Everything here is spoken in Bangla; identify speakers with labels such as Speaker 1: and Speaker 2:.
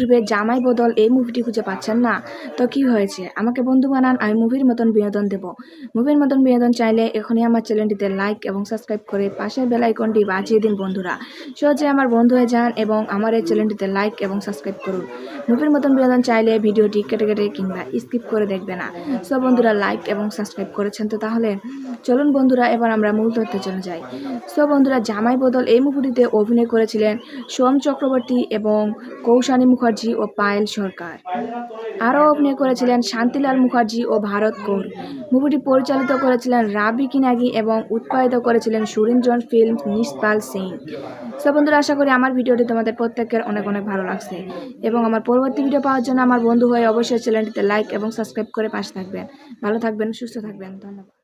Speaker 1: ইউটিউবে জামাই বদল এই মুভিটি খুঁজে পাচ্ছেন না? তো কি হয়েছে? আমাকে বন্ধু বানান, আমি মুভির মতন বিনোদন দেব। মুভির মতন বিনোদন চাইলে এখনই আমার চ্যানেলটিতে লাইক এবং সাবস্ক্রাইব করে পাশের বেল আইকনটি বাজিয়ে দিন বন্ধুরা। সহজে আমার বন্ধু হয়ে যান এবং আমার এই চ্যানেলটিতে লাইক এবং সাবস্ক্রাইব করুন। মুভির মতন বিনোদন চাইলে ভিডিওটি কেটে কেটে কিংবা স্কিপ করে দেখবে না। সব বন্ধুরা লাইক এবং সাবস্ক্রাইব করেছেন তো তাহলে চলুন বন্ধুরা এবার আমরা মূল তথ্যে চলে যাই। সব বন্ধুরা জামাই বদল এই মুভিটিতে অভিনয় করেছিলেন সোম চক্রবর্তী এবং কৌশানী মুখার্জি ও পায়েল সরকার। আরও অভিনয় করেছিলেন শান্তিলাল মুখার্জি ও ভারত কৌর। মুভিটি পরিচালিত করেছিলেন রাবি কিনাগি এবং উৎপাদিত করেছিলেন সুরিনজন ফিল্ম নিশপাল সিং। সব বন্ধুরা আশা করি আমার ভিডিওটি তোমাদের প্রত্যেকের অনেক অনেক ভালো লাগছে এবং আমার পরবর্তী ভিডিও পাওয়ার জন্য আমার বন্ধু হয়ে অবশ্যই চ্যানেলটিতে লাইক এবং সাবস্ক্রাইব করে পাশে থাকবেন। ভালো থাকবেন, সুস্থ থাকবেন, ধন্যবাদ।